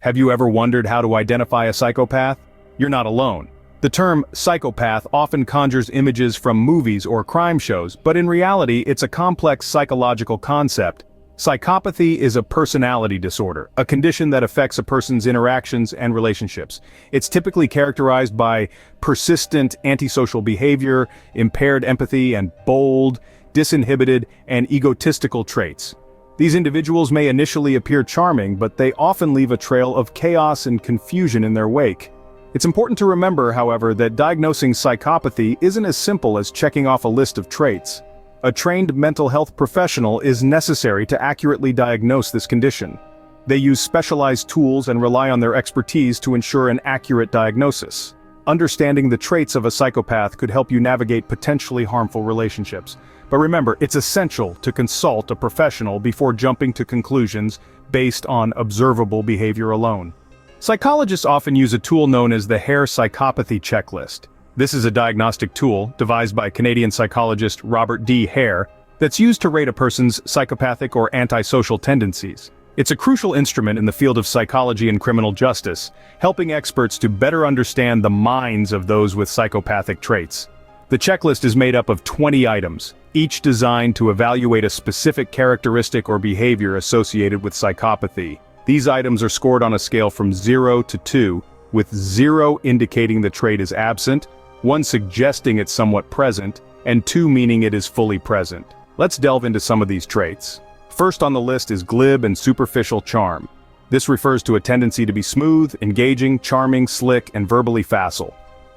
Have you ever wondered how to identify a psychopath? You're not alone. The term psychopath often conjures images from movies or crime shows, but in reality it's a complex psychological concept. Psychopathy is a personality disorder, a condition that affects a person's interactions and relationships. It's typically characterized by persistent antisocial behavior, impaired empathy, and bold, disinhibited, and egotistical traits. These individuals may initially appear charming, but they often leave a trail of chaos and confusion in their wake. It's important to remember, however, that diagnosing psychopathy isn't as simple as checking off a list of traits. A trained mental health professional is necessary to accurately diagnose this condition. They use specialized tools and rely on their expertise to ensure an accurate diagnosis. Understanding the traits of a psychopath could help you navigate potentially harmful relationships. But remember, it's essential to consult a professional before jumping to conclusions based on observable behavior alone. Psychologists often use a tool known as the Hare psychopathy checklist. This is a diagnostic tool, devised by Canadian psychologist Robert D. Hare, that's used to rate a person's psychopathic or antisocial tendencies. It's a crucial instrument in the field of psychology and criminal justice, helping experts to better understand the minds of those with psychopathic traits. The checklist is made up of 20 items, each designed to evaluate a specific characteristic or behavior associated with psychopathy. These items are scored on a scale from 0 to 2, with 0 indicating the trait is absent, 1 suggesting it's somewhat present, and 2 meaning it is fully present. Let's delve into some of these traits. First on the list is glib and superficial charm. This refers to a tendency to be smooth, engaging, charming, slick, and verbally facile.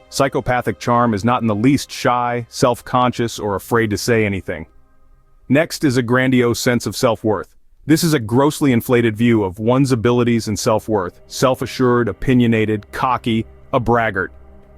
Psychopathic charm is not in the least shy, self-conscious, or afraid to say anything. Next is a grandiose sense of self-worth. This is a grossly inflated view of one's abilities and self-worth, self-assured, opinionated, cocky, a braggart.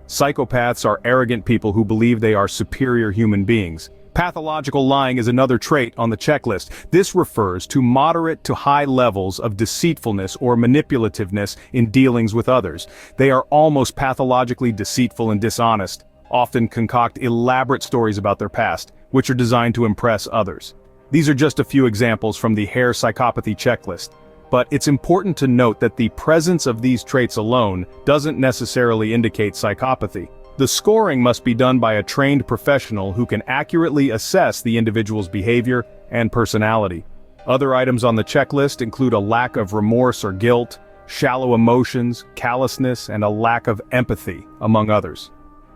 Psychopaths are arrogant people who believe they are superior human beings. Pathological lying is another trait on the checklist. This refers to moderate to high levels of deceitfulness or manipulativeness in dealings with others. They are almost pathologically deceitful and dishonest, often concoct elaborate stories about their past, which are designed to impress others. These are just a few examples from the Hare psychopathy checklist. But it's important to note that the presence of these traits alone doesn't necessarily indicate psychopathy. The scoring must be done by a trained professional who can accurately assess the individual's behavior and personality. Other items on the checklist include a lack of remorse or guilt, shallow emotions, callousness, and a lack of empathy, among others.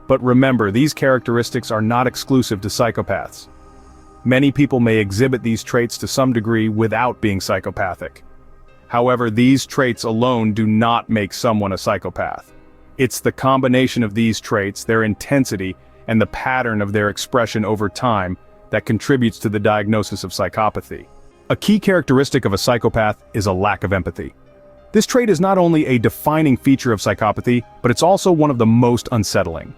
But remember, these characteristics are not exclusive to psychopaths. Many people may exhibit these traits to some degree without being psychopathic. However, these traits alone do not make someone a psychopath. It's the combination of these traits, their intensity, and the pattern of their expression over time that contributes to the diagnosis of psychopathy. A key characteristic of a psychopath is a lack of empathy. This trait is not only a defining feature of psychopathy, but it's also one of the most unsettling.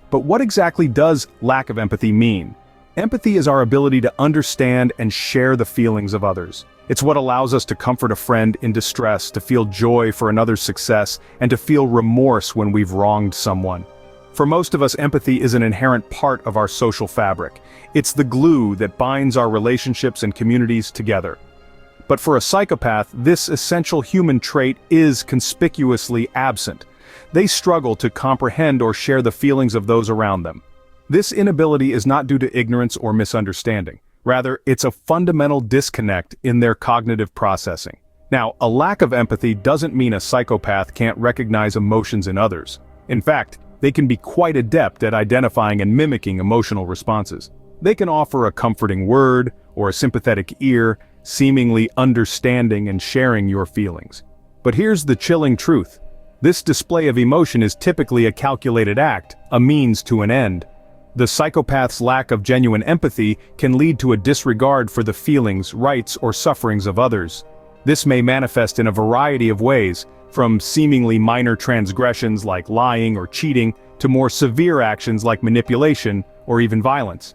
But what exactly does lack of empathy mean? Empathy is our ability to understand and share the feelings of others. It's what allows us to comfort a friend in distress, to feel joy for another's success, and to feel remorse when we've wronged someone. For most of us, empathy is an inherent part of our social fabric. It's the glue that binds our relationships and communities together. But for a psychopath, this essential human trait is conspicuously absent. They struggle to comprehend or share the feelings of those around them. This inability is not due to ignorance or misunderstanding. Rather, it's a fundamental disconnect in their cognitive processing. Now, a lack of empathy doesn't mean a psychopath can't recognize emotions in others. In fact, they can be quite adept at identifying and mimicking emotional responses. They can offer a comforting word or a sympathetic ear, seemingly understanding and sharing your feelings. But here's the chilling truth. This display of emotion is typically a calculated act, a means to an end. The psychopath's lack of genuine empathy can lead to a disregard for the feelings, rights, or sufferings of others. This may manifest in a variety of ways, from seemingly minor transgressions like lying or cheating, to more severe actions like manipulation or even violence.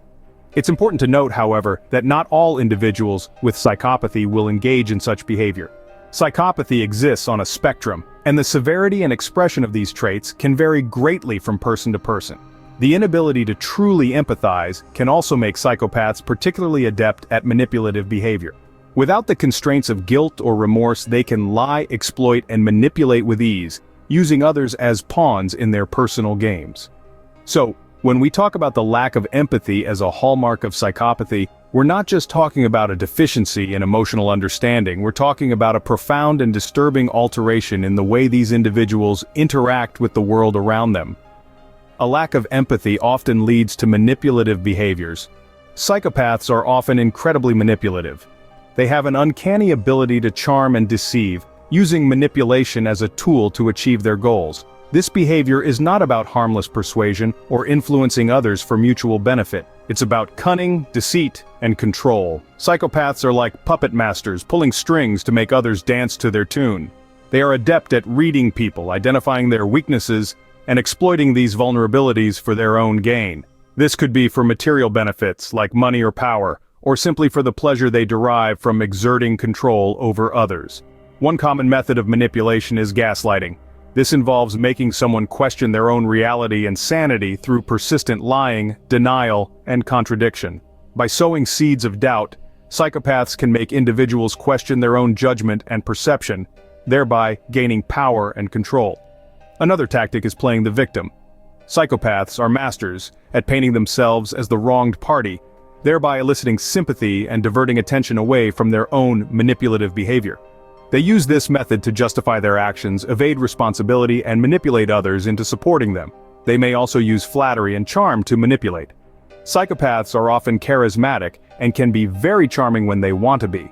It's important to note, however, that not all individuals with psychopathy will engage in such behavior. Psychopathy exists on a spectrum, and the severity and expression of these traits can vary greatly from person to person. The inability to truly empathize can also make psychopaths particularly adept at manipulative behavior. Without the constraints of guilt or remorse, they can lie, exploit, and manipulate with ease, using others as pawns in their personal games. So, when we talk about the lack of empathy as a hallmark of psychopathy, we're not just talking about a deficiency in emotional understanding, we're talking about a profound and disturbing alteration in the way these individuals interact with the world around them. A lack of empathy often leads to manipulative behaviors. Psychopaths are often incredibly manipulative. They have an uncanny ability to charm and deceive, using manipulation as a tool to achieve their goals. This behavior is not about harmless persuasion or influencing others for mutual benefit. It's about cunning, deceit, and control. Psychopaths are like puppet masters, pulling strings to make others dance to their tune. They are adept at reading people, identifying their weaknesses, and exploiting these vulnerabilities for their own gain. This could be for material benefits, like money or power, or simply for the pleasure they derive from exerting control over others. One common method of manipulation is gaslighting. This involves making someone question their own reality and sanity through persistent lying, denial, and contradiction. By sowing seeds of doubt, psychopaths can make individuals question their own judgment and perception, thereby gaining power and control. Another tactic is playing the victim. Psychopaths are masters at painting themselves as the wronged party, thereby eliciting sympathy and diverting attention away from their own manipulative behavior. They use this method to justify their actions, evade responsibility, and manipulate others into supporting them. They may also use flattery and charm to manipulate. Psychopaths are often charismatic and can be very charming when they want to be.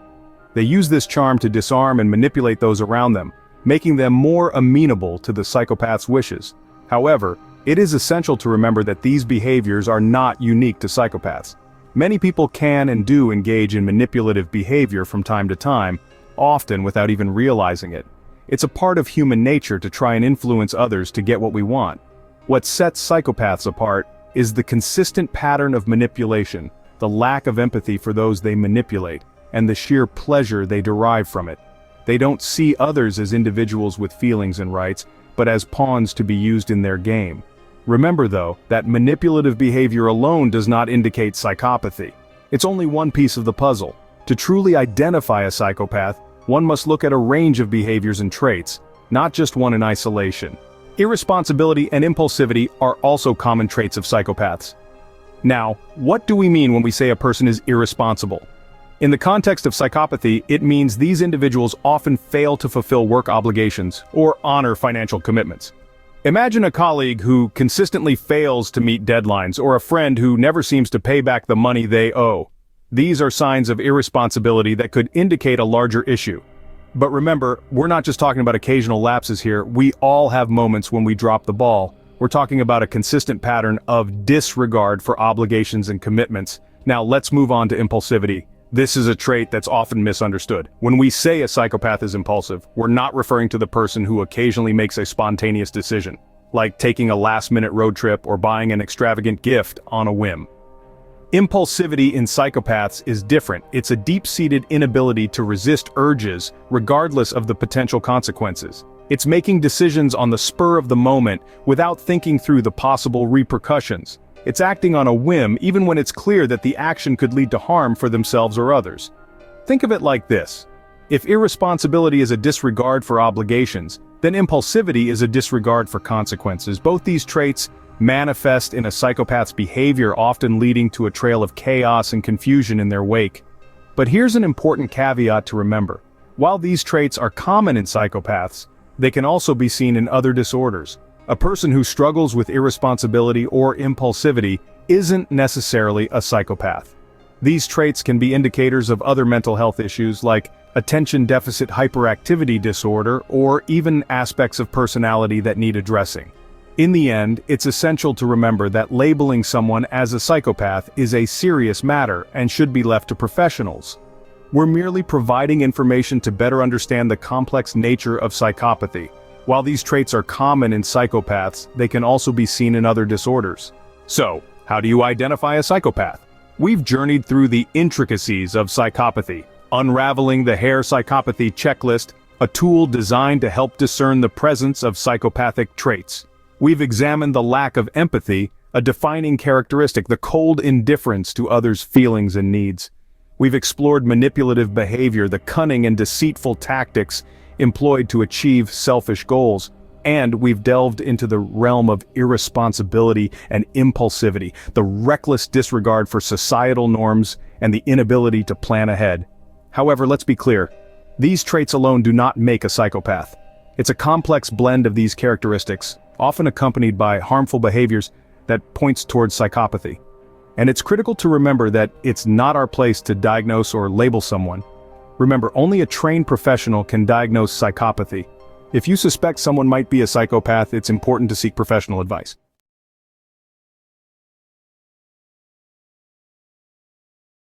They use this charm to disarm and manipulate those around them, making them more amenable to the psychopath's wishes. However, it is essential to remember that these behaviors are not unique to psychopaths. Many people can and do engage in manipulative behavior from time to time, often without even realizing it. It's a part of human nature to try and influence others to get what we want. What sets psychopaths apart is the consistent pattern of manipulation, the lack of empathy for those they manipulate, and the sheer pleasure they derive from it. They don't see others as individuals with feelings and rights, but as pawns to be used in their game. Remember though, that manipulative behavior alone does not indicate psychopathy. It's only one piece of the puzzle. To truly identify a psychopath, one must look at a range of behaviors and traits, not just one in isolation. Irresponsibility and impulsivity are also common traits of psychopaths. Now, what do we mean when we say a person is irresponsible? In the context of psychopathy, it means these individuals often fail to fulfill work obligations or honor financial commitments. Imagine a colleague who consistently fails to meet deadlines, or a friend who never seems to pay back the money they owe. These are signs of irresponsibility that could indicate a larger issue. But remember, we're not just talking about occasional lapses here. We all have moments when we drop the ball. We're talking about a consistent pattern of disregard for obligations and commitments. Now let's move on to impulsivity. This is a trait that's often misunderstood. When we say a psychopath is impulsive, we're not referring to the person who occasionally makes a spontaneous decision, like taking a last-minute road trip or buying an extravagant gift on a whim. Impulsivity in psychopaths is different. It's a deep-seated inability to resist urges, regardless of the potential consequences. It's making decisions on the spur of the moment without thinking through the possible repercussions. It's acting on a whim even when it's clear that the action could lead to harm for themselves or others. Think of it like this. If irresponsibility is a disregard for obligations, then impulsivity is a disregard for consequences. Both these traits manifest in a psychopath's behavior, often leading to a trail of chaos and confusion in their wake. But here's an important caveat to remember. While these traits are common in psychopaths, they can also be seen in other disorders. A person who struggles with irresponsibility or impulsivity isn't necessarily a psychopath. These traits can be indicators of other mental health issues like attention deficit hyperactivity disorder or even aspects of personality that need addressing. In the end, it's essential to remember that labeling someone as a psychopath is a serious matter and should be left to professionals. We're merely providing information to better understand the complex nature of psychopathy. While these traits are common in psychopaths, they can also be seen in other disorders. So, how do you identify a psychopath? We've journeyed through the intricacies of psychopathy, unraveling the Hare psychopathy checklist, a tool designed to help discern the presence of psychopathic traits. We've examined the lack of empathy, a defining characteristic, the cold indifference to others' feelings and needs. We've explored manipulative behavior, the cunning and deceitful tactics employed to achieve selfish goals, and we've delved into the realm of irresponsibility and impulsivity, the reckless disregard for societal norms and the inability to plan ahead. However, let's be clear, these traits alone do not make a psychopath. It's a complex blend of these characteristics, often accompanied by harmful behaviors, that points towards psychopathy. And it's critical to remember that it's not our place to diagnose or label someone. Remember, only a trained professional can diagnose psychopathy. If you suspect someone might be a psychopath, it's important to seek professional advice.